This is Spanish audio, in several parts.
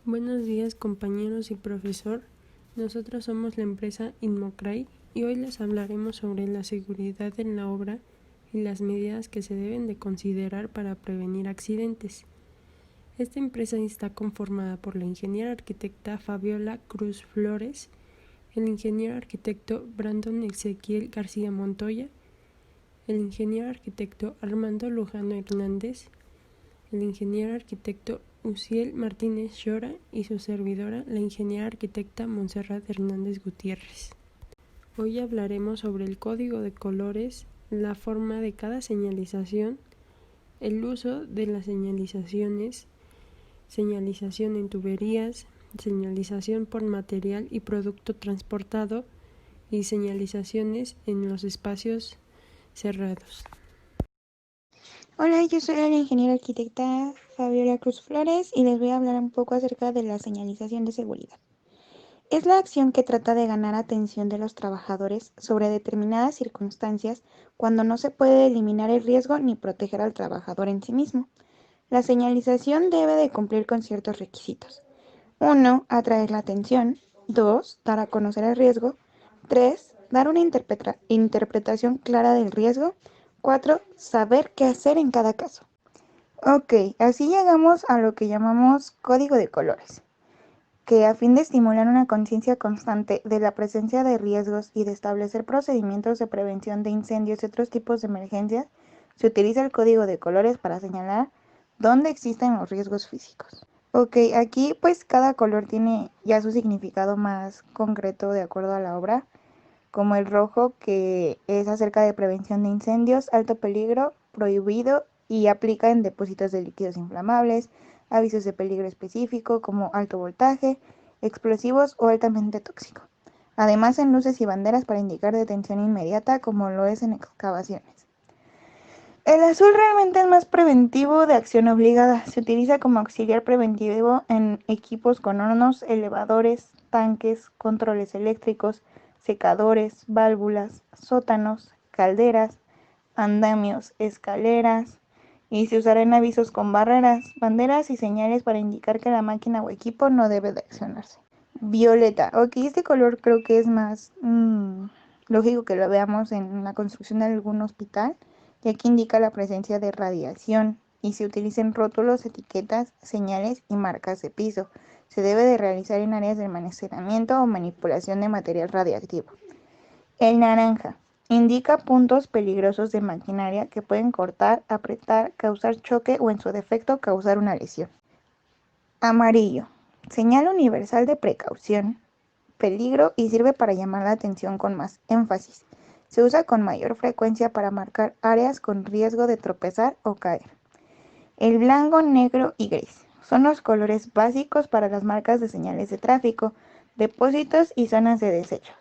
Buenos días compañeros y profesor, nosotros somos la empresa Inmocray y hoy les hablaremos sobre la seguridad en la obra y las medidas que se deben de considerar para prevenir accidentes. Esta empresa está conformada por la ingeniera arquitecta Fabiola Cruz Flores, el ingeniero arquitecto Brandon Ezequiel García Montoya, el ingeniero arquitecto Armando Lujano Hernández, el ingeniero arquitecto Uciel Martínez Llora y su servidora, la ingeniera arquitecta Montserrat Hernández Gutiérrez. Hoy hablaremos sobre el código de colores, la forma de cada señalización, el uso de las señalizaciones, señalización en tuberías, señalización por material y producto transportado y señalizaciones en los espacios cerrados. Hola, yo soy la ingeniera arquitecta Fabiola Cruz Flores y les voy a hablar un poco acerca de la señalización de seguridad. Es la acción que trata de ganar atención de los trabajadores sobre determinadas circunstancias cuando no se puede eliminar el riesgo ni proteger al trabajador en sí mismo. La señalización debe de cumplir con ciertos requisitos. 1. Atraer la atención. 2. Dar a conocer el riesgo. 3. Dar una interpretación clara del riesgo. 4. Saber qué hacer en cada caso. Ok, así llegamos a lo que llamamos código de colores, que a fin de estimular una conciencia constante de la presencia de riesgos y de establecer procedimientos de prevención de incendios y otros tipos de emergencias, se utiliza el código de colores para señalar dónde existen los riesgos físicos. Ok, aquí pues cada color tiene ya su significado más concreto de acuerdo a la obra, como el rojo, que es acerca de prevención de incendios, alto peligro, prohibido y aplica en depósitos de líquidos inflamables, avisos de peligro específico como alto voltaje, explosivos o altamente tóxico. Además en luces y banderas para indicar detención inmediata como lo es en excavaciones. El azul realmente es más preventivo de acción obligada. Se utiliza como auxiliar preventivo en equipos con hornos, elevadores, tanques, controles eléctricos, secadores, válvulas, sótanos, calderas, andamios, escaleras, y se usará en avisos con barreras, banderas y señales para indicar que la máquina o equipo no debe de accionarse. Violeta. Ok, este color creo que es más lógico que lo veamos en la construcción de algún hospital, ya que indica la presencia de radiación y se utilizan rótulos, etiquetas, señales y marcas de piso. Se debe de realizar en áreas de almacenamiento o manipulación de material radiactivo. El naranja. Indica puntos peligrosos de maquinaria que pueden cortar, apretar, causar choque o en su defecto causar una lesión. Amarillo. Señal universal de precaución, peligro y sirve para llamar la atención con más énfasis. Se usa con mayor frecuencia para marcar áreas con riesgo de tropezar o caer. El blanco, negro y gris son los colores básicos para las marcas de señales de tráfico, depósitos y zonas de desecho.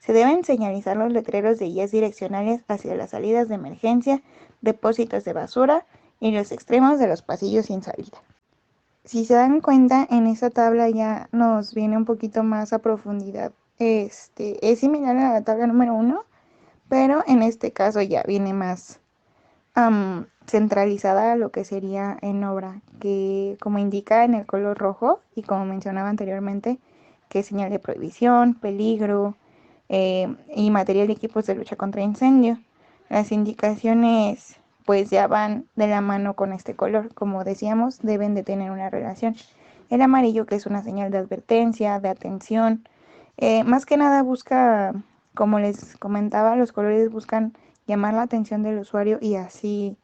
Se deben señalizar los letreros de guías direccionales hacia las salidas de emergencia, depósitos de basura y los extremos de los pasillos sin salida. Si se dan cuenta, en esta tabla ya nos viene un poquito más a profundidad. Es similar a la tabla número 1, pero en este caso ya viene más centralizada a lo que sería en obra, que como indica en el color rojo y como mencionaba anteriormente, que es señal de prohibición, peligro y material y equipos de lucha contra incendio. Las indicaciones pues ya van de la mano con este color, como decíamos, deben de tener una relación. El amarillo, que es una señal de advertencia, de atención, más que nada busca, como les comentaba, los colores buscan llamar la atención del usuario y así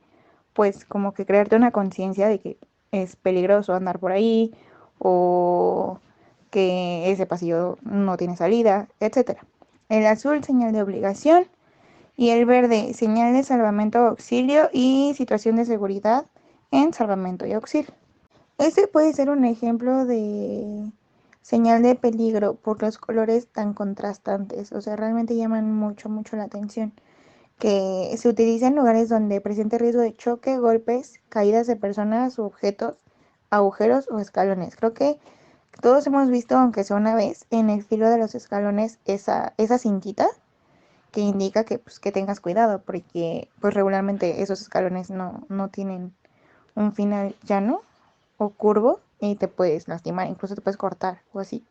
pues como que crearte una conciencia de que es peligroso andar por ahí o que ese pasillo no tiene salida, etc. El azul, señal de obligación, y el verde, señal de salvamento, auxilio y situación de seguridad en salvamento y auxilio. Este puede ser un ejemplo de señal de peligro por los colores tan contrastantes, o sea, realmente llaman mucho la atención, que se utiliza en lugares donde presente riesgo de choque, golpes, caídas de personas u objetos, agujeros o escalones. Creo que todos hemos visto, aunque sea una vez, en el filo de los escalones esa cintita que indica que, pues, que tengas cuidado, porque pues regularmente esos escalones no tienen un final llano o curvo, y te puedes lastimar, incluso te puedes cortar o así.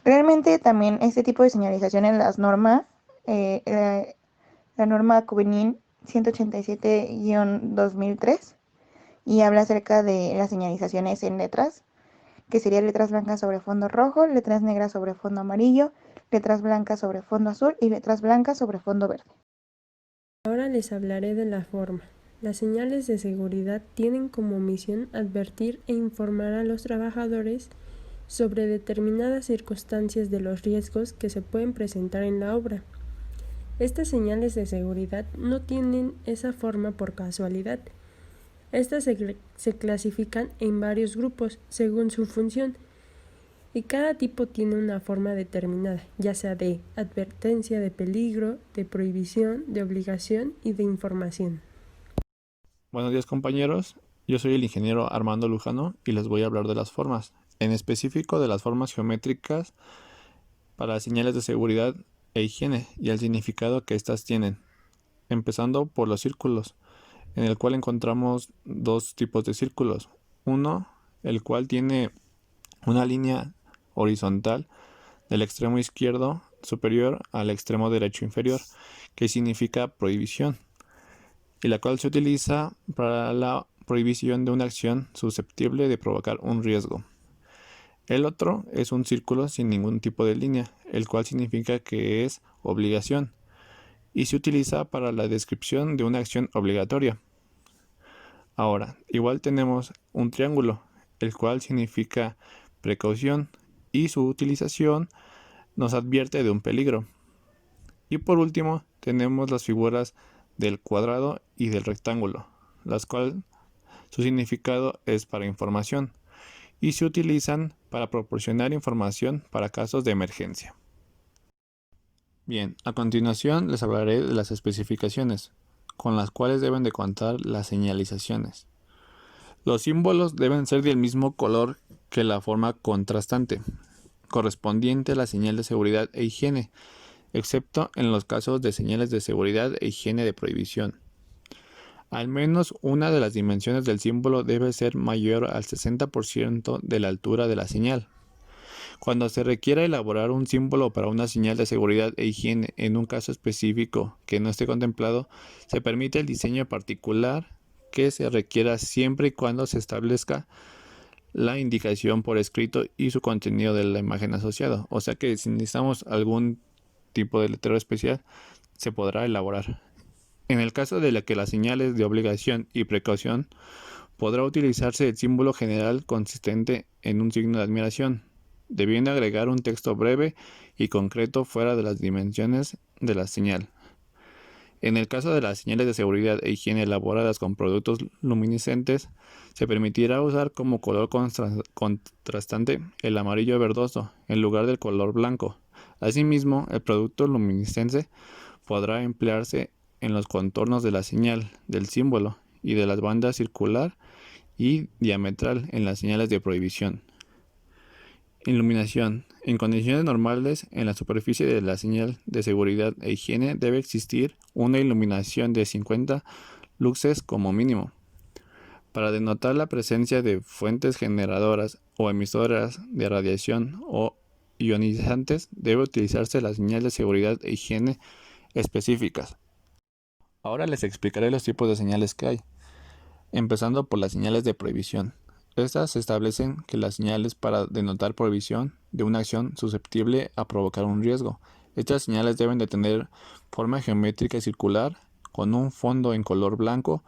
Realmente también este tipo de señalizaciones, las normas, la norma COBENIN 187-2003, y habla acerca de las señalizaciones en letras, que serían letras blancas sobre fondo rojo, letras negras sobre fondo amarillo, letras blancas sobre fondo azul y letras blancas sobre fondo verde. Ahora les hablaré de la forma. Las señales de seguridad tienen como misión advertir e informar a los trabajadores sobre determinadas circunstancias de los riesgos que se pueden presentar en la obra. Estas señales de seguridad no tienen esa forma por casualidad. Estas se clasifican en varios grupos según su función, y cada tipo tiene una forma determinada, ya sea de advertencia de peligro, de prohibición, de obligación y de información. Buenos días, compañeros, yo soy el ingeniero Armando Lujano y les voy a hablar de las formas, en específico de las formas geométricas para las señales de seguridad e higiene y el significado que éstas tienen, empezando por los círculos, en el cual encontramos dos tipos de círculos. Uno, el cual tiene una línea horizontal del extremo izquierdo superior al extremo derecho inferior, que significa prohibición, y la cual se utiliza para la prohibición de una acción susceptible de provocar un riesgo. El otro es un círculo sin ningún tipo de línea, el cual significa que es obligación, y se utiliza para la descripción de una acción obligatoria. Ahora, igual tenemos un triángulo, el cual significa precaución, y su utilización nos advierte de un peligro. Y por último, tenemos las figuras del cuadrado y del rectángulo, las cuales su significado es para información y se utilizan para proporcionar información para casos de emergencia. Bien, a continuación les hablaré de las especificaciones, con las cuales deben de contar las señalizaciones. Los símbolos deben ser del mismo color que la forma contrastante, correspondiente a la señal de seguridad e higiene, excepto en los casos de señales de seguridad e higiene de prohibición. Al menos una de las dimensiones del símbolo debe ser mayor al 60% de la altura de la señal. Cuando se requiera elaborar un símbolo para una señal de seguridad e higiene en un caso específico que no esté contemplado, se permite el diseño particular que se requiera siempre y cuando se establezca la indicación por escrito y su contenido de la imagen asociado. O sea que si necesitamos algún tipo de letrero especial, se podrá elaborar. En el caso de que las señales de obligación y precaución, podrá utilizarse el símbolo general consistente en un signo de admiración, debiendo agregar un texto breve y concreto fuera de las dimensiones de la señal. En el caso de las señales de seguridad e higiene elaboradas con productos luminiscentes, se permitirá usar como color contrastante el amarillo verdoso en lugar del color blanco. Asimismo, el producto luminiscente podrá emplearse en los contornos de la señal, del símbolo y de las bandas circular y diametral en las señales de prohibición. Iluminación. En condiciones normales, en la superficie de la señal de seguridad e higiene debe existir una iluminación de 50 luxes como mínimo. Para denotar la presencia de fuentes generadoras o emisoras de radiación o ionizantes, debe utilizarse la señal de seguridad e higiene específicas. Ahora les explicaré los tipos de señales que hay, empezando por las señales de prohibición. Estas establecen que las señales para denotar prohibición de una acción susceptible a provocar un riesgo. Estas señales deben de tener forma geométrica y circular, con un fondo en color blanco,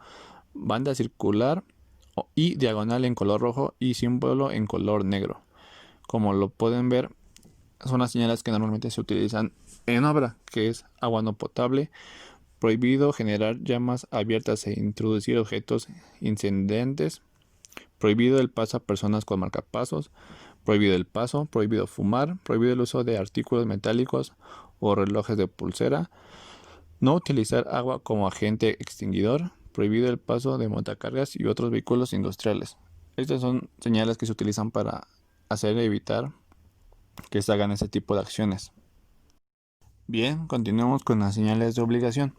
banda circular y diagonal en color rojo y símbolo en color negro. Como lo pueden ver, son las señales que normalmente se utilizan en obra, que es agua no potable, prohibido generar llamas abiertas e introducir objetos incendiantes, prohibido el paso a personas con marcapasos, prohibido el paso, prohibido fumar, prohibido el uso de artículos metálicos o relojes de pulsera, no utilizar agua como agente extinguidor, prohibido el paso de montacargas y otros vehículos industriales. Estas son señales que se utilizan para evitar que se hagan ese tipo de acciones. Bien, continuemos con las señales de obligación.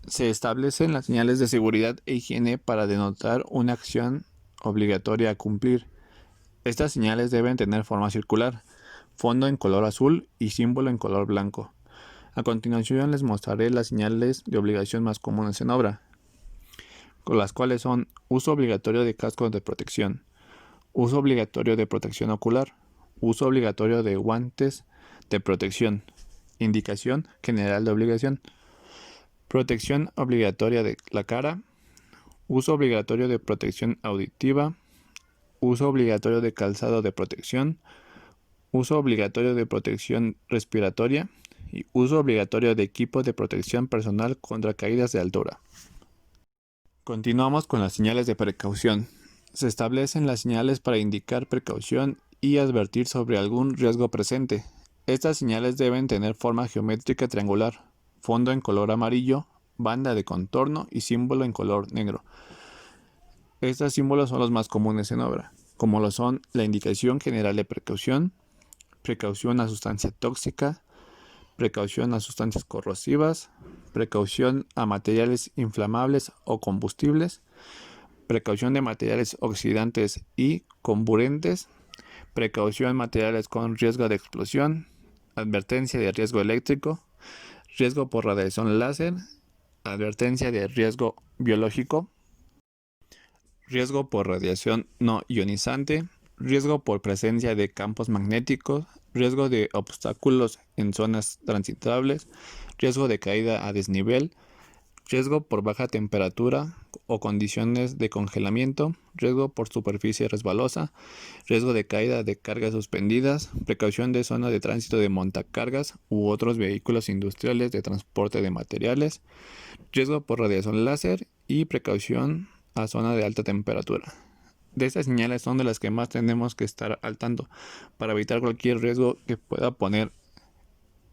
Se establecen las señales de seguridad e higiene para denotar una acción obligatoria a cumplir. Estas señales deben tener forma circular, fondo en color azul y símbolo en color blanco. A continuación les mostraré las señales de obligación más comunes en obra, con las cuales son uso obligatorio de cascos de protección, uso obligatorio de protección ocular, uso obligatorio de guantes de protección, indicación general de obligación, protección obligatoria de la cara, uso obligatorio de protección auditiva, uso obligatorio de calzado de protección, uso obligatorio de protección respiratoria y uso obligatorio de equipo de protección personal contra caídas de altura. Continuamos con las señales de precaución. Se establecen las señales para indicar precaución y advertir sobre algún riesgo presente. Estas señales deben tener forma geométrica triangular, fondo en color amarillo, banda de contorno y símbolo en color negro. Estos símbolos son los más comunes en obra, como lo son la indicación general de precaución, precaución a sustancia tóxica, precaución a sustancias corrosivas, precaución a materiales inflamables o combustibles, precaución de materiales oxidantes y comburentes, precaución materiales con riesgo de explosión, advertencia de riesgo eléctrico, riesgo por radiación láser, advertencia de riesgo biológico, riesgo por radiación no ionizante, riesgo por presencia de campos magnéticos, riesgo de obstáculos en zonas transitables, riesgo de caída a desnivel, riesgo por baja temperatura o condiciones de congelamiento, riesgo por superficie resbalosa, riesgo de caída de cargas suspendidas, precaución de zona de tránsito de montacargas u otros vehículos industriales de transporte de materiales, riesgo por radiación láser y precaución a zona de alta temperatura. De estas señales son de las que más tenemos que estar al tanto para evitar cualquier riesgo que pueda poner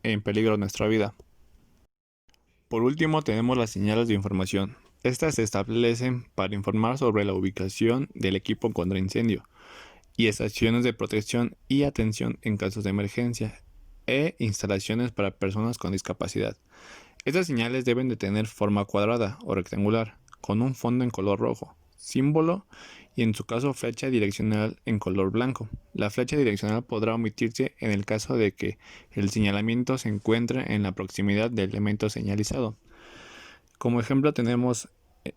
en peligro nuestra vida. Por último, tenemos las señales de información. Estas se establecen para informar sobre la ubicación del equipo contra incendio y estaciones de protección y atención en casos de emergencia e instalaciones para personas con discapacidad. Estas señales deben de tener forma cuadrada o rectangular, con un fondo en color rojo, símbolo y en su caso flecha direccional en color blanco. La flecha direccional podrá omitirse en el caso de que el señalamiento se encuentre en la proximidad del elemento señalizado. Como ejemplo tenemos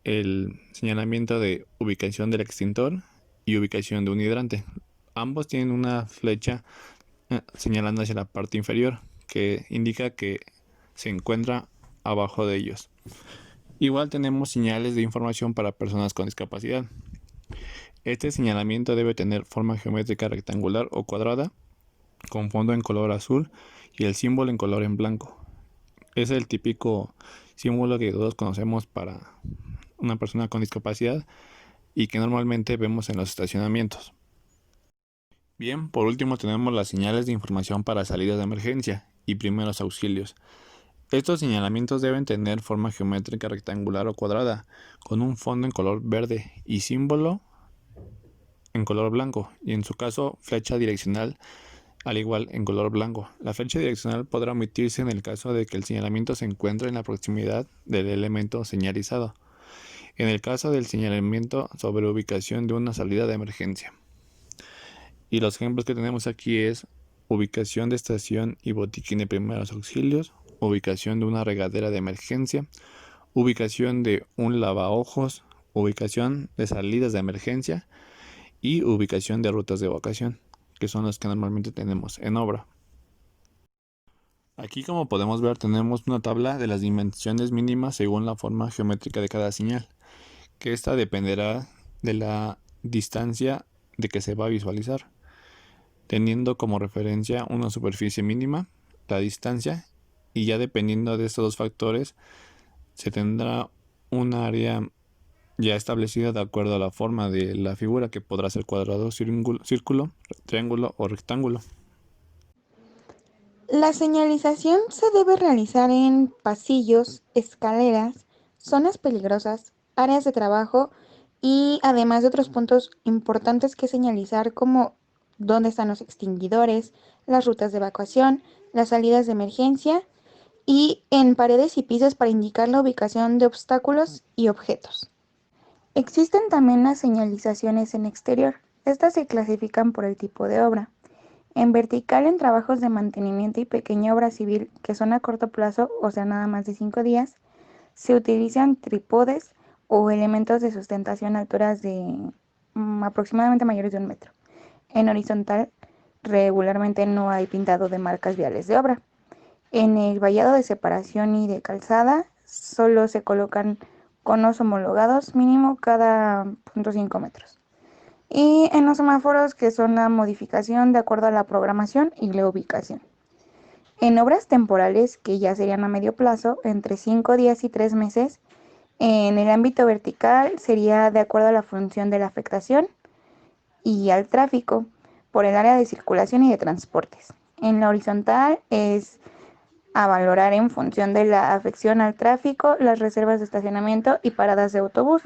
el señalamiento de ubicación del extintor y ubicación de un hidrante. Ambos tienen una flecha señalando hacia la parte inferior que indica que se encuentra abajo de ellos. Igual tenemos señales de información para personas con discapacidad. Este señalamiento debe tener forma geométrica rectangular o cuadrada, con fondo en color azul y el símbolo en color en blanco. Es el típico símbolo que todos conocemos para una persona con discapacidad y que normalmente vemos en los estacionamientos. Bien, por último tenemos las señales de información para salidas de emergencia y primeros auxilios. Estos señalamientos deben tener forma geométrica rectangular o cuadrada, con un fondo en color verde y símbolo en color blanco, y en su caso flecha direccional al igual en color blanco. La flecha direccional podrá omitirse en el caso de que el señalamiento se encuentre en la proximidad del elemento señalizado, en el caso del señalamiento sobre ubicación de una salida de emergencia. Y los ejemplos que tenemos aquí es ubicación de estación y botiquín de primeros auxilios, ubicación de una regadera de emergencia, ubicación de un lavaojos, ubicación de salidas de emergencia y ubicación de rutas de evacuación, que son las que normalmente tenemos en obra. Aquí, como podemos ver, tenemos una tabla de las dimensiones mínimas según la forma geométrica de cada señal, que esta dependerá de la distancia de que se va a visualizar, teniendo como referencia una superficie mínima, la distancia, y ya dependiendo de estos dos factores se tendrá un área ya establecida de acuerdo a la forma de la figura, que podrá ser cuadrado, círculo, triángulo o rectángulo. La señalización se debe realizar en pasillos, escaleras, zonas peligrosas, áreas de trabajo y además de otros puntos importantes que señalizar como dónde están los extinguidores, las rutas de evacuación, las salidas de emergencia y en paredes y pisos para indicar la ubicación de obstáculos y objetos. Existen también las señalizaciones en exterior. Estas se clasifican por el tipo de obra. En vertical, en trabajos de mantenimiento y pequeña obra civil que son a corto plazo, o sea, nada más de 5 días, se utilizan trípodes o elementos de sustentación a alturas de aproximadamente mayores de 1 metro. En horizontal, regularmente no hay pintado de marcas viales de obra. En el vallado de separación y de calzada, solo se colocan conos homologados mínimo cada 0.5 metros. Y en los semáforos, que son la modificación de acuerdo a la programación y la ubicación. En obras temporales, que ya serían a medio plazo, entre 5 días y 3 meses, en el ámbito vertical sería de acuerdo a la función de la afectación y al tráfico por el área de circulación y de transportes. En la horizontal es a valorar en función de la afección al tráfico, las reservas de estacionamiento y paradas de autobús.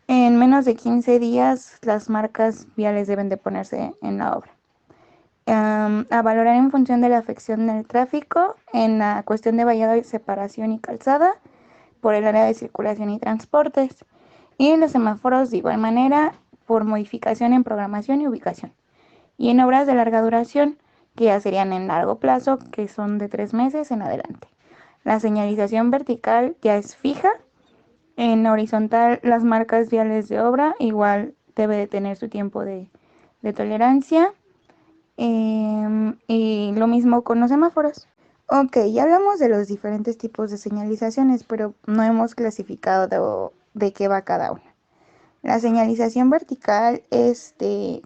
En menos de 15 días las marcas viales deben de ponerse en la obra. A valorar en función de la afección del tráfico en la cuestión de vallado, separación y calzada por el área de circulación y transportes. Y los semáforos de igual manera por modificación en programación y ubicación. Y en obras de larga duración, que ya serían en largo plazo, que son de 3 meses en adelante. La señalización vertical ya es fija. En horizontal, las marcas viales de obra igual debe de tener su tiempo de tolerancia. Y lo mismo con los semáforos. Ok, ya hablamos de los diferentes tipos de señalizaciones, pero no hemos clasificado de qué va cada una. La señalización vertical,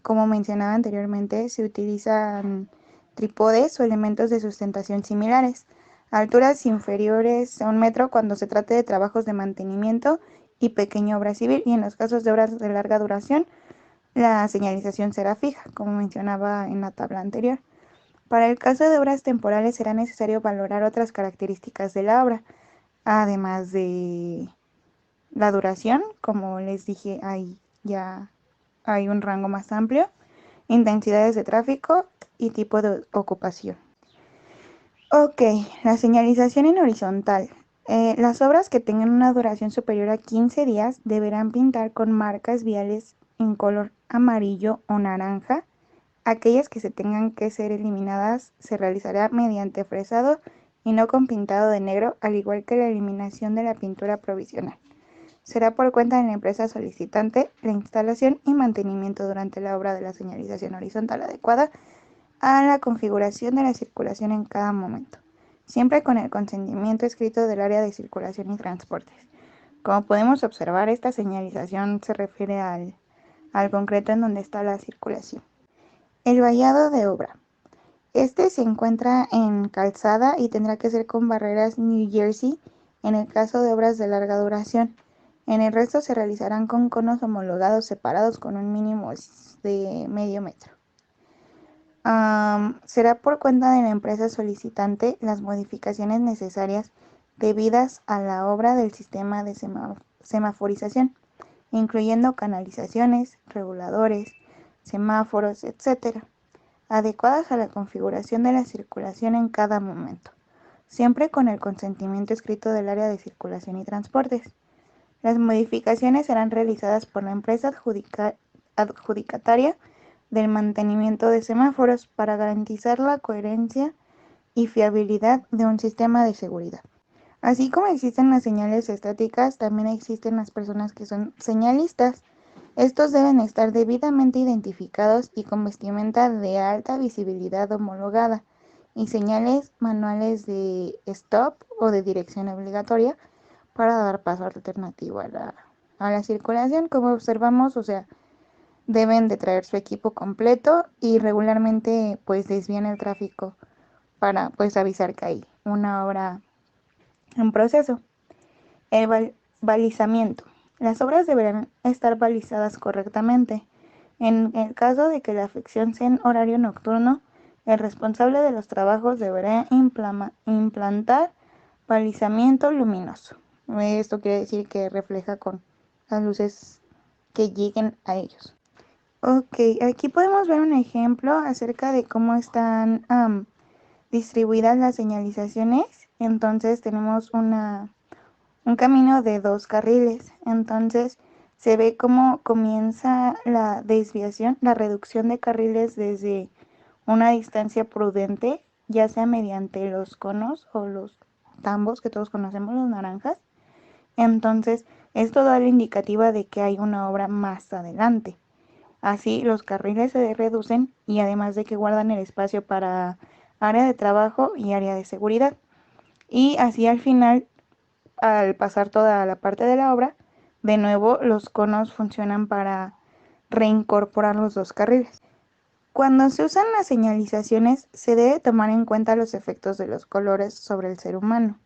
como mencionaba anteriormente, se utilizan trípodes o elementos de sustentación similares, a alturas inferiores a 1 metro cuando se trate de trabajos de mantenimiento y pequeña obra civil, y en los casos de obras de larga duración, la señalización será fija, como mencionaba en la tabla anterior. Para el caso de obras temporales será necesario valorar otras características de la obra, además de la duración, como les dije, ya hay un rango más amplio, intensidades de tráfico y tipo de ocupación. Ok, la señalización en horizontal. Las obras que tengan una duración superior a 15 días deberán pintar con marcas viales en color amarillo o naranja. Aquellas que se tengan que ser eliminadas se realizará mediante fresado y no con pintado de negro, al igual que la eliminación de la pintura provisional. Será por cuenta de la empresa solicitante la instalación y mantenimiento durante la obra de la señalización horizontal adecuada a la configuración de la circulación en cada momento, siempre con el consentimiento escrito del área de circulación y transportes. Como podemos observar, esta señalización se refiere al concreto en donde está la circulación. El vallado de obra. Se encuentra en calzada y tendrá que ser con barreras New Jersey en el caso de obras de larga duración. En el resto se realizarán con conos homologados separados con un mínimo de medio metro. Será por cuenta de la empresa solicitante las modificaciones necesarias debidas a la obra del sistema de semaforización, incluyendo canalizaciones, reguladores, semáforos, etc., adecuadas a la configuración de la circulación en cada momento, siempre con el consentimiento escrito del área de circulación y transportes. Las modificaciones serán realizadas por la empresa adjudicataria del mantenimiento de semáforos para garantizar la coherencia y fiabilidad de un sistema de seguridad. Así como existen las señales estáticas, también existen las personas que son señalistas. Estos deben estar debidamente identificados y con vestimenta de alta visibilidad homologada y señales manuales de stop o de dirección obligatoria para dar paso alternativo a la circulación. Como observamos, deben de traer su equipo completo y regularmente desvían el tráfico para avisar que hay una obra en proceso. El balizamiento. Las obras deberán estar balizadas correctamente. En el caso de que la afección sea en horario nocturno, el responsable de los trabajos deberá implantar balizamiento luminoso. Esto quiere decir que refleja con las luces que lleguen a ellos. Ok, aquí podemos ver un ejemplo acerca de cómo están distribuidas las señalizaciones. Entonces tenemos un camino de 2 carriles. Entonces se ve cómo comienza la desviación, la reducción de carriles desde una distancia prudente, ya sea mediante los conos o los tambos que todos conocemos, los naranjas. Entonces, esto da la indicativa de que hay una obra más adelante. Así, los carriles se reducen y además de que guardan el espacio para área de trabajo y área de seguridad. Y así al final, al pasar toda la parte de la obra, de nuevo los conos funcionan para reincorporar los dos carriles. Cuando se usan las señalizaciones, se debe tomar en cuenta los efectos de los colores sobre el ser humano.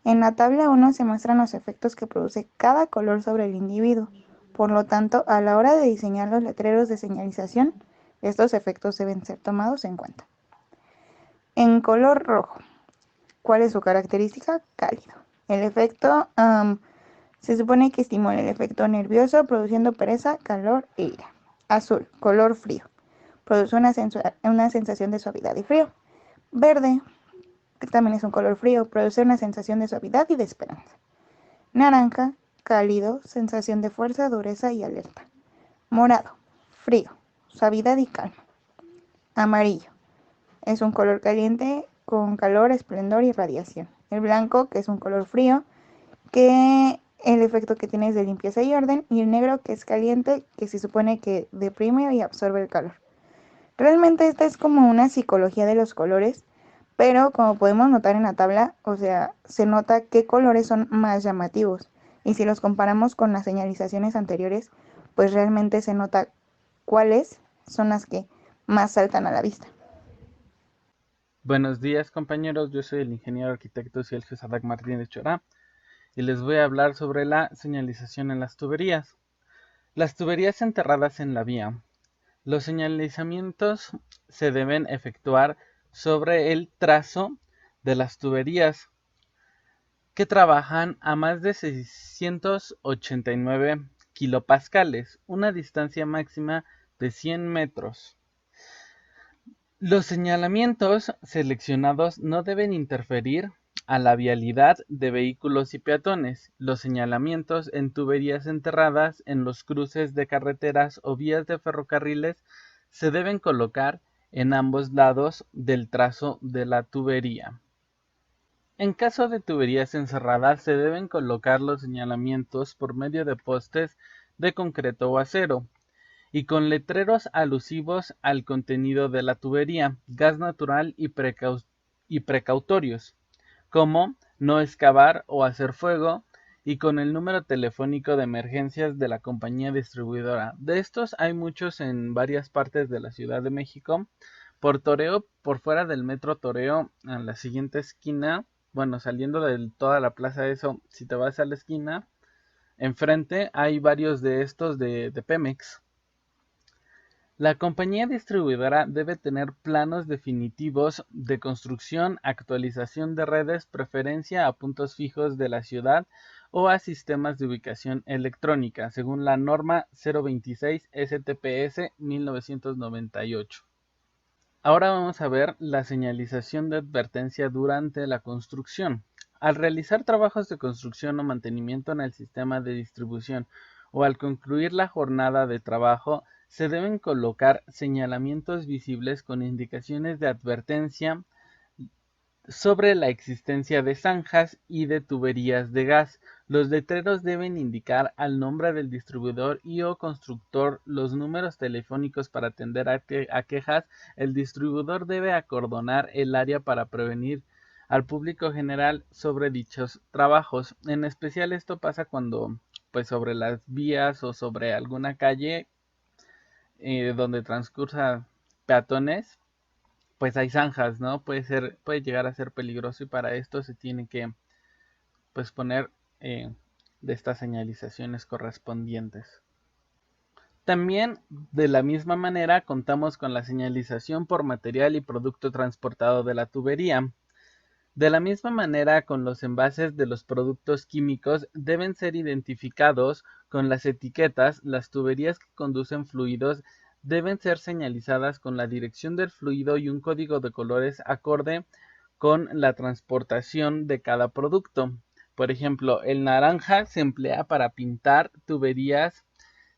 En la tabla 1 se muestran los efectos que produce cada color sobre el individuo. Por lo tanto, a la hora de diseñar los letreros de señalización, estos efectos deben ser tomados en cuenta. En color rojo, ¿cuál es su característica? Cálido. El efecto se supone que estimula el efecto nervioso, produciendo pereza, calor e ira. Azul, color frío. Produce una sensación de suavidad y frío. Verde, que también es un color frío, produce una sensación de suavidad y de esperanza. Naranja, cálido, sensación de fuerza, dureza y alerta. Morado, frío, suavidad y calma. Amarillo, es un color caliente con calor, esplendor y radiación. El blanco, que es un color frío, que el efecto que tiene es de limpieza y orden. Y el negro, que es caliente, que se supone que deprime y absorbe el calor. Realmente esta es como una psicología de los colores, pero como podemos notar en la tabla, o sea, se nota qué colores son más llamativos. Y si los comparamos con las señalizaciones anteriores, pues realmente se nota cuáles son las que más saltan a la vista. Buenos días, compañeros, yo soy el ingeniero arquitecto Celso Sadak Martínez Chorá y les voy a hablar sobre la señalización en las tuberías. Las tuberías enterradas en la vía. Los señalizamientos se deben efectuar sobre el trazo de las tuberías que trabajan a más de 689 kilopascales, una distancia máxima de 100 metros. Los señalamientos seleccionados no deben interferir a la vialidad de vehículos y peatones. Los señalamientos en tuberías enterradas en los cruces de carreteras o vías de ferrocarriles se deben colocar en ambos lados del trazo de la tubería. En caso de tuberías encerradas, se deben colocar los señalamientos por medio de postes de concreto o acero y con letreros alusivos al contenido de la tubería, gas natural y precautorios, como no excavar o hacer fuego, y con el número telefónico de emergencias de la compañía distribuidora. De estos hay muchos en varias partes de la Ciudad de México. Por Toreo, por fuera del metro Toreo, en la siguiente esquina, bueno, saliendo de toda la plaza eso, si te vas a la esquina, enfrente hay varios de estos de Pemex. La compañía distribuidora debe tener planos definitivos de construcción, actualización de redes, preferencia a puntos fijos de la ciudad o a sistemas de ubicación electrónica, según la norma 026 STPS 1998. Ahora vamos a ver la señalización de advertencia durante la construcción. Al realizar trabajos de construcción o mantenimiento en el sistema de distribución o al concluir la jornada de trabajo, se deben colocar señalamientos visibles con indicaciones de advertencia sobre la existencia de zanjas y de tuberías de gas. Los letreros deben indicar al nombre del distribuidor y o constructor, los números telefónicos para atender a quejas. El distribuidor debe acordonar el área para prevenir al público general sobre dichos trabajos. En especial esto pasa cuando pues sobre las vías o sobre alguna calle donde transcursan peatones, pues hay zanjas, ¿no? Puede llegar a ser peligroso y para esto se tiene que pues poner de estas señalizaciones correspondientes. También de la misma manera contamos con la señalización por material y producto transportado de la tubería. De la misma manera, con los envases de los productos químicos deben ser identificados con las etiquetas. Las tuberías que conducen fluidos deben ser señalizadas con la dirección del fluido y un código de colores acorde con la transportación de cada producto. Por ejemplo, el naranja se emplea para pintar tuberías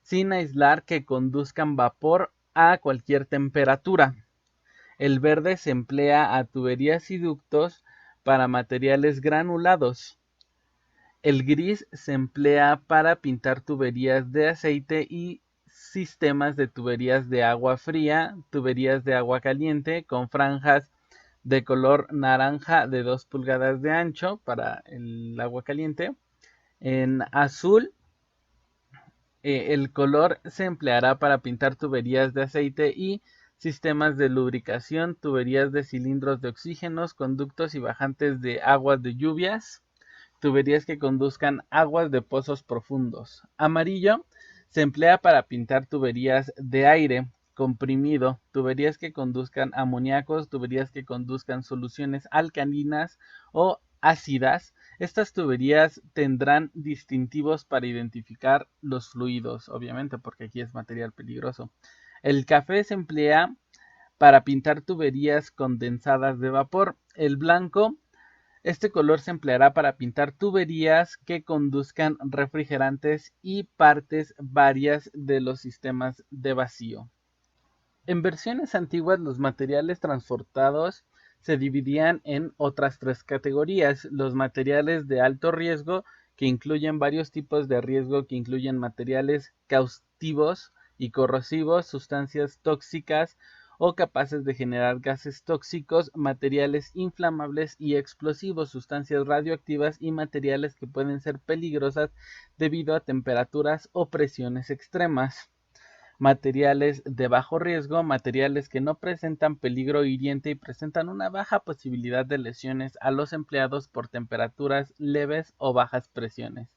sin aislar que conduzcan vapor a cualquier temperatura. El verde se emplea a tuberías y ductos para materiales granulados. El gris se emplea para pintar tuberías de aceite y sistemas de tuberías de agua fría, tuberías de agua caliente con franjas de color naranja de 2 pulgadas de ancho para el agua caliente. En azul, el color se empleará para pintar tuberías de aceite y sistemas de lubricación, tuberías de cilindros de oxígenos, conductos y bajantes de aguas de lluvias, tuberías que conduzcan aguas de pozos profundos. Amarillo se emplea para pintar tuberías de aire comprimido, tuberías que conduzcan amoníacos, tuberías que conduzcan soluciones alcalinas o ácidas. Estas tuberías tendrán distintivos para identificar los fluidos, obviamente, porque aquí es material peligroso. El café se emplea para pintar tuberías condensadas de vapor. El blanco, este color se empleará para pintar tuberías que conduzcan refrigerantes y partes varias de los sistemas de vacío. En versiones antiguas, los materiales transportados se dividían en otras 3 categorías: los materiales de alto riesgo, que incluyen varios tipos de riesgo, que incluyen materiales caustivos y corrosivos, sustancias tóxicas o capaces de generar gases tóxicos, materiales inflamables y explosivos, sustancias radioactivas y materiales que pueden ser peligrosas debido a temperaturas o presiones extremas. Materiales de bajo riesgo, materiales que no presentan peligro hiriente y presentan una baja posibilidad de lesiones a los empleados por temperaturas leves o bajas presiones.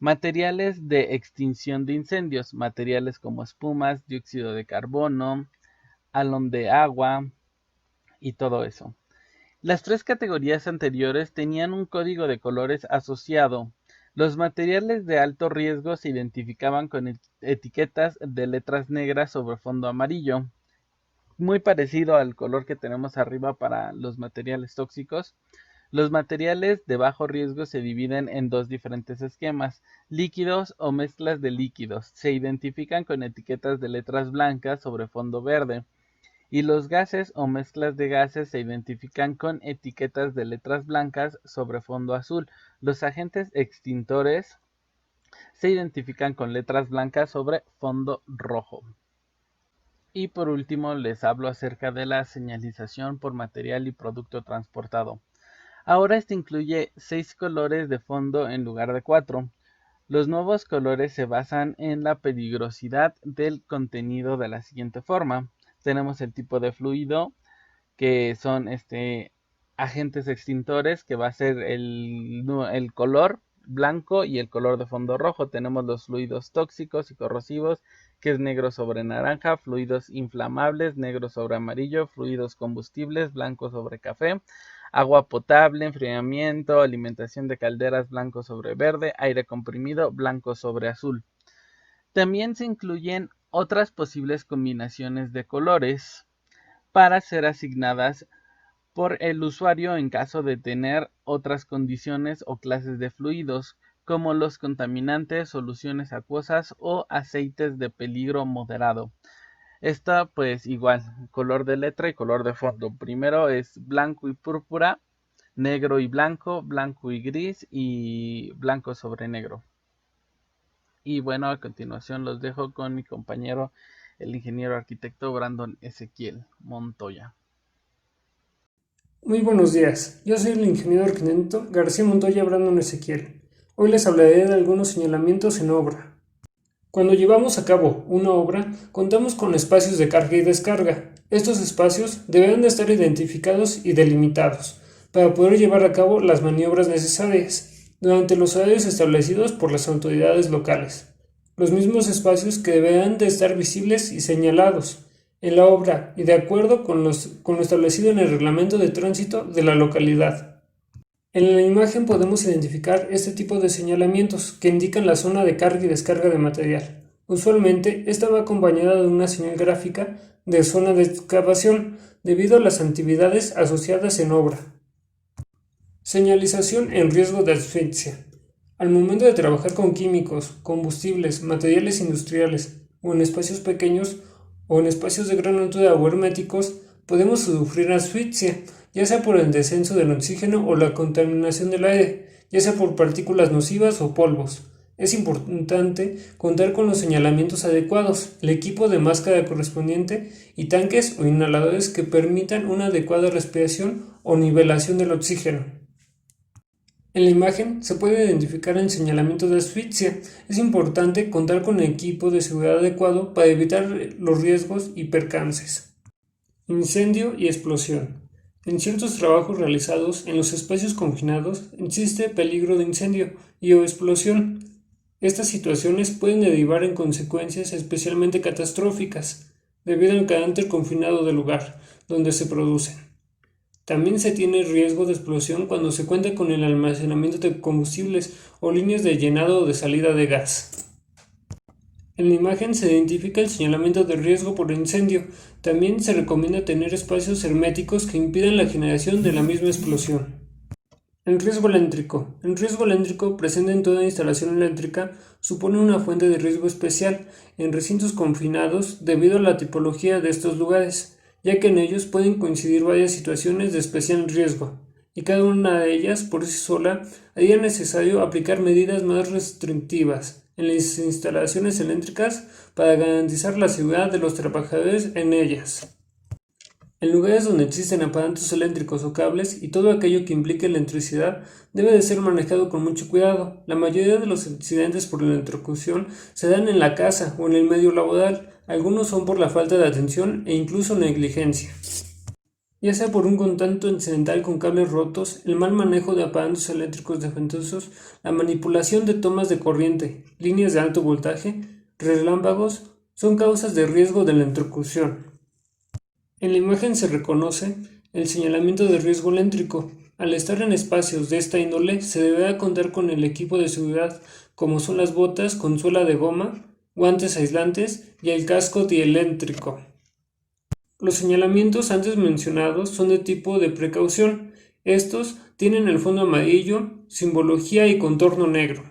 Materiales de extinción de incendios, materiales como espumas, dióxido de carbono, halón de agua y todo eso. Las 3 categorías anteriores tenían un código de colores asociado. Los materiales de alto riesgo se identificaban con etiquetas de letras negras sobre fondo amarillo, muy parecido al color que tenemos arriba para los materiales tóxicos. Los materiales de bajo riesgo se dividen en 2 diferentes esquemas: líquidos o mezclas de líquidos. Se identifican con etiquetas de letras blancas sobre fondo verde. Y los gases o mezclas de gases se identifican con etiquetas de letras blancas sobre fondo azul. Los agentes extintores se identifican con letras blancas sobre fondo rojo. Y por último les hablo acerca de la señalización por material y producto transportado. Ahora este incluye 6 colores de fondo en lugar de 4. Los nuevos colores se basan en la peligrosidad del contenido de la siguiente forma. Tenemos el tipo de fluido, que son agentes extintores, que va a ser el color blanco y el color de fondo rojo. Tenemos los fluidos tóxicos y corrosivos, que es negro sobre naranja, fluidos inflamables, negro sobre amarillo, fluidos combustibles, blanco sobre café, agua potable, enfriamiento, alimentación de calderas, blanco sobre verde, aire comprimido, blanco sobre azul. También se incluyen otras posibles combinaciones de colores para ser asignadas por el usuario en caso de tener otras condiciones o clases de fluidos, como los contaminantes, soluciones acuosas o aceites de peligro moderado. Esta pues igual, color de letra y color de fondo. Primero es blanco y púrpura, negro y blanco gris y blanco sobre negro. Y bueno, a continuación los dejo con mi compañero, el ingeniero arquitecto Brandon Ezequiel Montoya. Muy buenos días, yo soy el ingeniero arquitecto García Montoya Brandon Ezequiel. Hoy les hablaré de algunos señalamientos en obra. Cuando llevamos a cabo una obra, contamos con espacios de carga y descarga. Estos espacios deberán de estar identificados y delimitados para poder llevar a cabo las maniobras necesarias durante los horarios establecidos por las autoridades locales. Los mismos espacios que deberán de estar visibles y señalados en la obra y de acuerdo con lo establecido en el reglamento de tránsito de la localidad. En la imagen podemos identificar este tipo de señalamientos que indican la zona de carga y descarga de material. Usualmente esta va acompañada de una señal gráfica de zona de excavación debido a las actividades asociadas en obra. Señalización en riesgo de asfixia. Al momento de trabajar con químicos, combustibles, materiales industriales o en espacios pequeños o en espacios de gran altura o herméticos, podemos sufrir asfixia, ya sea por el descenso del oxígeno o la contaminación del aire, ya sea por partículas nocivas o polvos. Es importante contar con los señalamientos adecuados, el equipo de máscara correspondiente y tanques o inhaladores que permitan una adecuada respiración o nivelación del oxígeno. En la imagen se puede identificar el señalamiento de asfixia. Es importante contar con el equipo de seguridad adecuado para evitar los riesgos y percances. Incendio y explosión. En ciertos trabajos realizados en los espacios confinados existe peligro de incendio y o explosión. Estas situaciones pueden derivar en consecuencias especialmente catastróficas debido al carácter confinado del lugar donde se producen. También se tiene riesgo de explosión cuando se cuenta con el almacenamiento de combustibles o líneas de llenado o de salida de gas. En la imagen se identifica el señalamiento de riesgo por incendio. También se recomienda tener espacios herméticos que impidan la generación de la misma explosión. El riesgo eléctrico. El riesgo eléctrico presente en toda instalación eléctrica supone una fuente de riesgo especial en recintos confinados debido a la tipología de estos lugares, ya que en ellos pueden coincidir varias situaciones de especial riesgo, y cada una de ellas por sí sola haría necesario aplicar medidas más restrictivas en las instalaciones eléctricas para garantizar la seguridad de los trabajadores en ellas. En lugares donde existen aparatos eléctricos o cables y todo aquello que implique electricidad debe de ser manejado con mucho cuidado. La mayoría de los accidentes por electrocución se dan en la casa o en el medio laboral. Algunos son por la falta de atención e incluso negligencia. Ya sea por un contacto incidental con cables rotos, el mal manejo de aparatos eléctricos defectuosos, la manipulación de tomas de corriente, líneas de alto voltaje, relámpagos, son causas de riesgo de electrocución. En la imagen se reconoce el señalamiento de riesgo eléctrico. Al estar en espacios de esta índole, se deberá contar con el equipo de seguridad, como son las botas con suela de goma, guantes aislantes y el casco dieléctrico. Los señalamientos antes mencionados son de tipo de precaución. Estos tienen el fondo amarillo, simbología y contorno negro.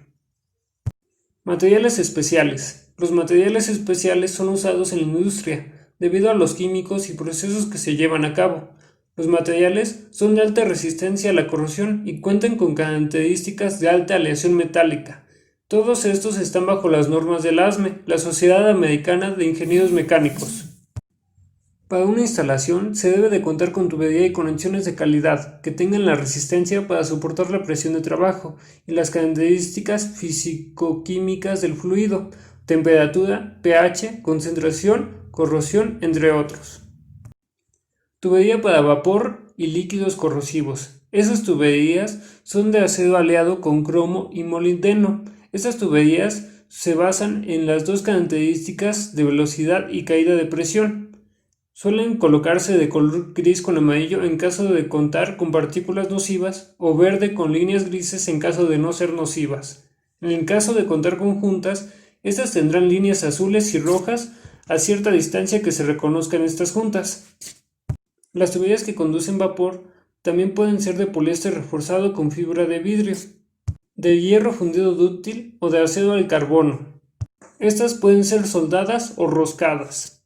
Materiales especiales. Los materiales especiales son usados en la industria debido a los químicos y procesos que se llevan a cabo. Los materiales son de alta resistencia a la corrosión y cuentan con características de alta aleación metálica. Todos estos están bajo las normas de la ASME, la Sociedad Americana de Ingenieros Mecánicos. Para una instalación se debe de contar con tubería y conexiones de calidad que tengan la resistencia para soportar la presión de trabajo y las características físico-químicas del fluido, temperatura, pH, concentración, corrosión, entre otros. Tubería para vapor y líquidos corrosivos. Esas tuberías son de acero aleado con cromo y molibdeno. Estas tuberías se basan en las dos características de velocidad y caída de presión. Suelen colocarse de color gris con amarillo en caso de contar con partículas nocivas o verde con líneas grises en caso de no ser nocivas. En el caso de contar con juntas, estas tendrán líneas azules y rojas a cierta distancia que se reconozcan estas juntas. Las tuberías que conducen vapor también pueden ser de poliéster reforzado con fibra de vidrio, de hierro fundido dúctil o de acero al carbono. Estas pueden ser soldadas o roscadas.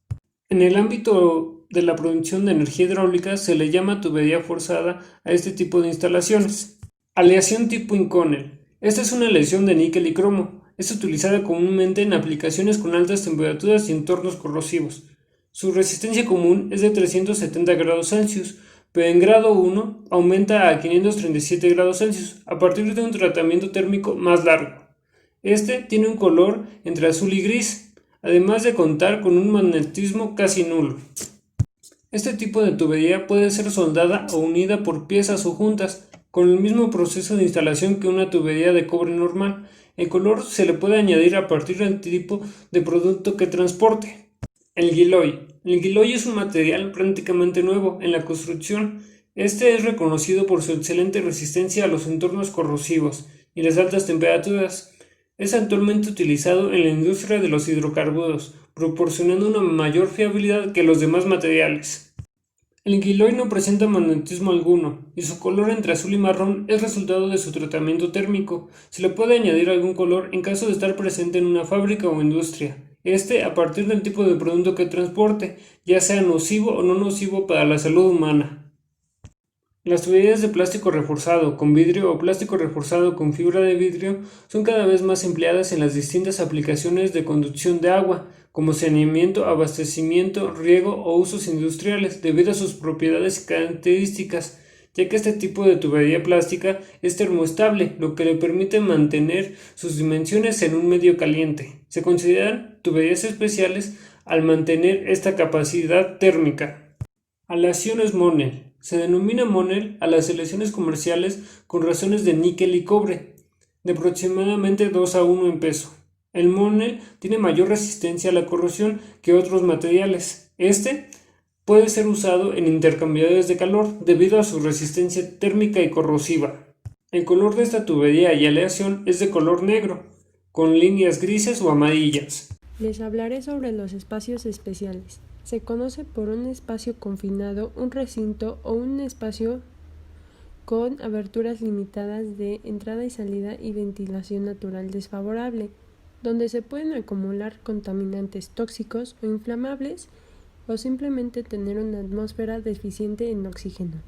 En el ámbito de la producción de energía hidráulica se le llama tubería forzada a este tipo de instalaciones. Aleación tipo Inconel. Esta es una aleación de níquel y cromo. Es utilizada comúnmente en aplicaciones con altas temperaturas y entornos corrosivos. Su resistencia común es de 370 grados Celsius, pero en grado 1 aumenta a 537 grados Celsius a partir de un tratamiento térmico más largo. Este tiene un color entre azul y gris, además de contar con un magnetismo casi nulo. Este tipo de tubería puede ser soldada o unida por piezas o juntas, con el mismo proceso de instalación que una tubería de cobre normal. El color se le puede añadir a partir del tipo de producto que transporte. El giloy. El giloy es un material prácticamente nuevo en la construcción. Este es reconocido por su excelente resistencia a los entornos corrosivos y las altas temperaturas. Es actualmente utilizado en la industria de los hidrocarburos, proporcionando una mayor fiabilidad que los demás materiales. El inquiloide no presenta magnetismo alguno, y su color entre azul y marrón es resultado de su tratamiento térmico. Se le puede añadir algún color en caso de estar presente en una fábrica o industria. A partir del tipo de producto que transporte, ya sea nocivo o no nocivo para la salud humana. Las tuberías de plástico reforzado con vidrio o plástico reforzado con fibra de vidrio son cada vez más empleadas en las distintas aplicaciones de conducción de agua, como saneamiento, abastecimiento, riego o usos industriales, debido a sus propiedades y características, ya que este tipo de tubería plástica es termoestable, lo que le permite mantener sus dimensiones en un medio caliente. Se consideran tuberías especiales al mantener esta capacidad térmica. Aleaciones Monel. Se denomina Monel a las aleaciones comerciales con razones de níquel y cobre, de aproximadamente 2:1 en peso. El Monel tiene mayor resistencia a la corrosión que otros materiales. Puede ser usado en intercambiadores de calor debido a su resistencia térmica y corrosiva. El color de esta tubería y aleación es de color negro, con líneas grises o amarillas. Les hablaré sobre los espacios especiales. Se conoce por un espacio confinado, un recinto o un espacio con aberturas limitadas de entrada y salida y ventilación natural desfavorable, donde se pueden acumular contaminantes tóxicos o inflamables o simplemente tener una atmósfera deficiente en oxígeno,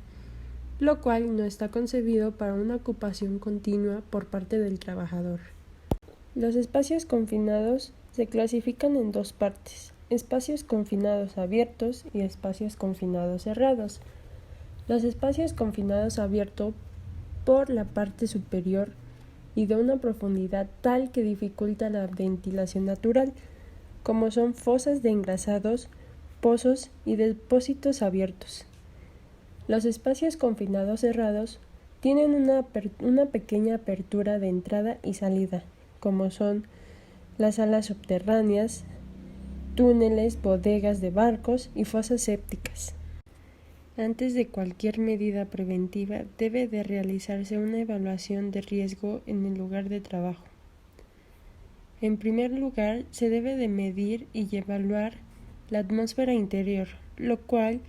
lo cual no está concebido para una ocupación continua por parte del trabajador. Los espacios confinados se clasifican en dos partes: espacios confinados abiertos y espacios confinados cerrados. Los espacios confinados abiertos por la parte superior y de una profundidad tal que dificulta la ventilación natural, como son fosas de engrasados, pozos y depósitos abiertos. Los espacios confinados cerrados tienen una pequeña apertura de entrada y salida, como son las salas subterráneas, túneles, bodegas de barcos y fosas sépticas. Antes de cualquier medida preventiva debe de realizarse una evaluación de riesgo en el lugar de trabajo. En primer lugar, se debe de medir y evaluar la atmósfera interior, lo cual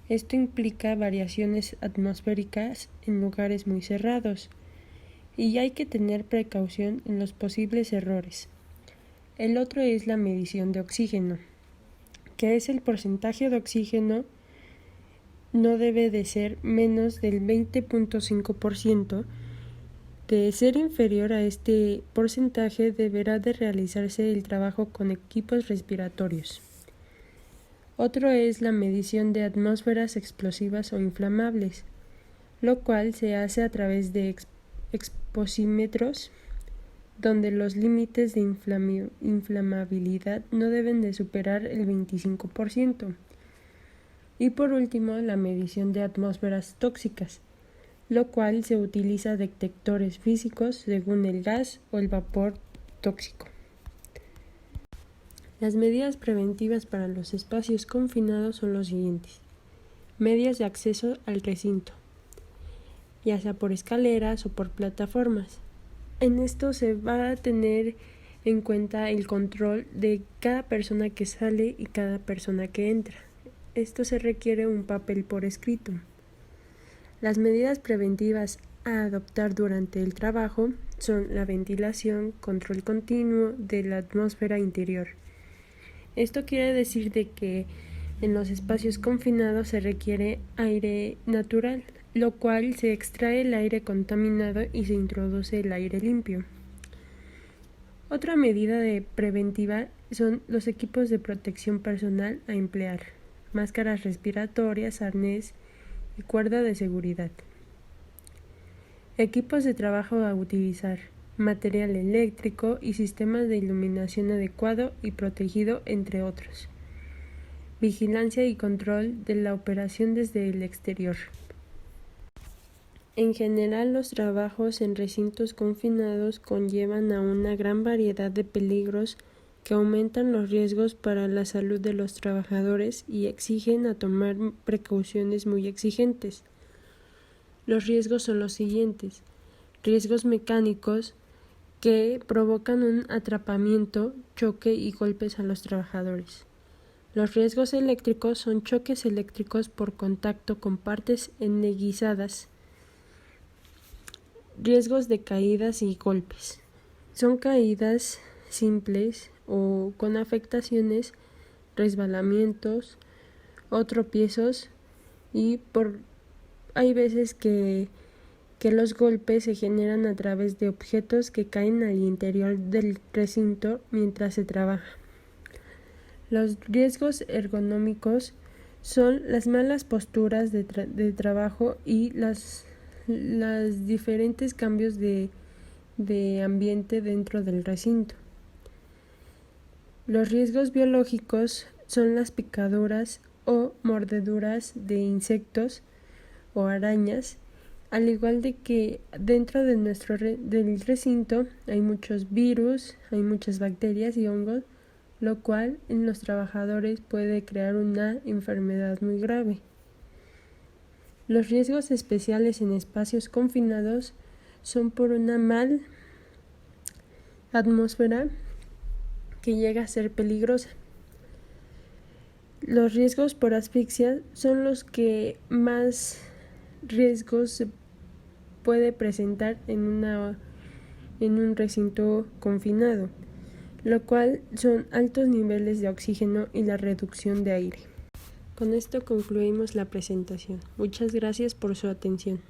esto implica variaciones atmosféricas en lugares muy cerrados, y hay que tener precaución en los posibles errores. El otro es la medición de oxígeno, que es el porcentaje de oxígeno no debe de ser menos del 20.5%. De ser inferior a este porcentaje deberá de realizarse el trabajo con equipos respiratorios. Otro es la medición de atmósferas explosivas o inflamables, lo cual se hace a través de exposímetros, donde los límites de inflamabilidad no deben de superar el 25%. Y por último, la medición de atmósferas tóxicas, lo cual se utiliza detectores físicos según el gas o el vapor tóxico. Las medidas preventivas para los espacios confinados son los siguientes: medidas de acceso al recinto, ya sea por escaleras o por plataformas. En esto se va a tener en cuenta el control de cada persona que sale y cada persona que entra. Esto se requiere un papel por escrito. Las medidas preventivas a adoptar durante el trabajo son la ventilación, control continuo de la atmósfera interior. Esto quiere decir de que en los espacios confinados se requiere aire natural, lo cual se extrae el aire contaminado y se introduce el aire limpio. Otra medida preventiva son los equipos de protección personal a emplear: máscaras respiratorias, arnés y cuerda de seguridad. Equipos de trabajo a utilizar: material eléctrico y sistemas de iluminación adecuado y protegido, entre otros. Vigilancia y control de la operación desde el exterior. En general, los trabajos en recintos confinados conllevan a una gran variedad de peligros que aumentan los riesgos para la salud de los trabajadores y exigen a tomar precauciones muy exigentes. Los riesgos son los siguientes: riesgos mecánicos que provocan un atrapamiento, choque y golpes a los trabajadores. Los riesgos eléctricos son choques eléctricos por contacto con partes enneguizadas. Riesgos de caídas y golpes. Son caídas simples o con afectaciones, resbalamientos o tropiezos y hay veces que los golpes se generan a través de objetos que caen al interior del recinto mientras se trabaja. Los riesgos ergonómicos son las malas posturas de trabajo y los diferentes cambios de ambiente dentro del recinto. Los riesgos biológicos son las picaduras o mordeduras de insectos o arañas, al igual de que dentro de del recinto hay muchos virus, hay muchas bacterias y hongos, lo cual en los trabajadores puede crear una enfermedad muy grave. Los riesgos especiales en espacios confinados son por una mal atmósfera que llega a ser peligrosa. Los riesgos por asfixia son los que más riesgos se puede presentar en un recinto confinado, lo cual son altos niveles de oxígeno y la reducción de aire. Con esto concluimos la presentación. Muchas gracias por su atención.